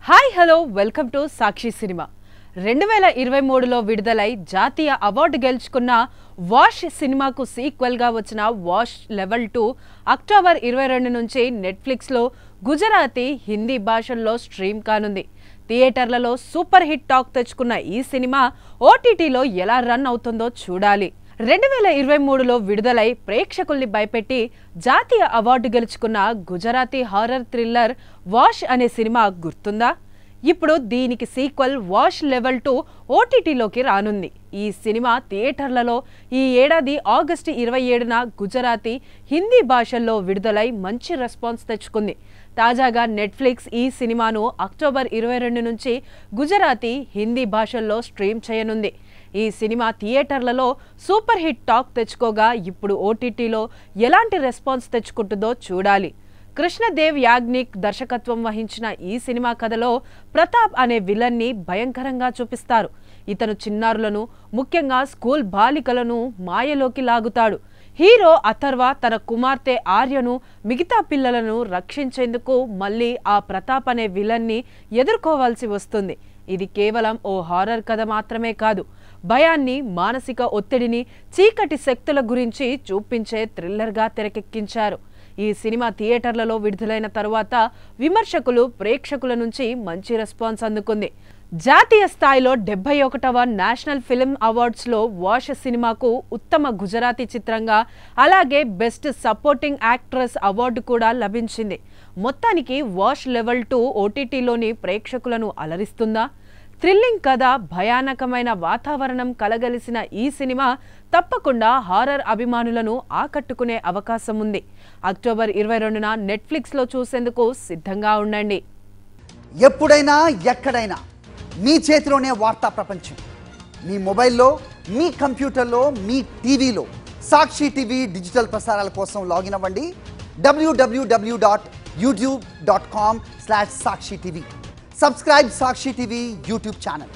Hi hello welcome to Sakshi cinema 2023లో విడుదలై జాతీయ అవార్డు గెలుచుకున్న వాష్ సినిమాకు సీక్వెల్ గా వచ్చిన వాష్ లెవెల్ 2 అక్టోబర్ 22 నుంచి నెట్ఫ్లిక్స్ లో గుజరాతీ హిందీ భాషల్లో స్ట్రీమ్ కానుంది. థియేటర్లలో సూపర్ హిట్ టాక్ తెచ్చుకున్న ఈ సినిమా ఓటీటీలో ఎలా రన్ అవుతుందో చూడాలి. 2023లో విడుదలై ప్రేక్షకుల్ని భయపెట్టి జాతీయ అవార్డు గెలుచుకున్న గుజరాతీ హారర్ థ్రిల్లర్ వాష్ అనే సినిమా గుర్తుందా? ఇప్పుడు దీనికి సీక్వెల్ వాష్ లెవెల్ 2 ఓటీటీలోకి రానుంది. ఈ సినిమా థియేటర్లలో ఈ ఏడాది ఆగస్టు 27న గుజరాతీ హిందీ భాషల్లో విడుదలై మంచి రెస్పాన్స్ తెచ్చుకుంది. తాజాగా నెట్ఫ్లిక్స్ ఈ సినిమాను అక్టోబర్ 22 నుంచి గుజరాతీ హిందీ భాషల్లో స్ట్రీమ్ చేయనుంది. ఈ సినిమా థియేటర్లలో సూపర్ హిట్ టాక్ తెచ్చుకోగా ఇప్పుడు ఓటీటీలో ఎలాంటి రెస్పాన్స్ తెచ్చుకుంటుందో చూడాలి. కృష్ణదేవ్ యాగ్నిక్ దర్శకత్వం వహించిన ఈ సినిమా కథలో ప్రతాప్ అనే విలన్ని భయంకరంగా చూపిస్తారు. ఇతను చిన్నారులను, ముఖ్యంగా స్కూల్ బాలికలను మాయలోకి లాగుతాడు. హీరో అథర్వ తన కుమార్తె ఆర్యను, మిగతా పిల్లలను రక్షించేందుకు మళ్ళీ ఆ ప్రతాప్ అనే విలన్ని ఎదుర్కోవాల్సి వస్తుంది. ఇది కేవలం ఓ హారర్ కథ మాత్రమే కాదు, భయాన్ని, మానసిక ఒత్తిడిని, చీకటి శక్తుల గురించి చూపించే థ్రిల్లర్గా తెరకెక్కించారు. ఈ సినిమా థియేటర్లలో విడుదలైన తరువాత విమర్శకులు, ప్రేక్షకుల నుంచి మంచి రెస్పాన్స్ అందుకుంది. జాతీయ స్థాయిలో 71వ నేషనల్ ఫిల్మ్ అవార్డ్స్లో వాష్ సినిమాకు ఉత్తమ గుజరాతీ చిత్రంగా, అలాగే బెస్ట్ సపోర్టింగ్ యాక్ట్రెస్ అవార్డు కూడా లభించింది. మొత్తానికి వాష్ లెవెల్ 2 ఓటీటీలోని ప్రేక్షకులను అలరిస్తుందా? థ్రిల్లింగ్ కథ, భయానకమైన వాతావరణం కలగలిసిన ఈ సినిమా తప్పకుండా హారర్ అభిమానులను ఆకట్టుకునే అవకాశం ఉంది. అక్టోబర్ 22న నెట్ఫ్లిక్స్లో చూసేందుకు సిద్ధంగా ఉండండి. ఎప్పుడైనా ఎక్కడైనా మీ చేతిలోనే వార్తా ప్రపంచం. మీ మొబైల్లో, మీ కంప్యూటర్లో, మీ టీవీలో సాక్షి టీవీ డిజిటల్ ప్రసారాల కోసం లాగిన్ అవ్వండి. www.youtube.com/sakshi tv. Subscribe Sakshi TV YouTube channel.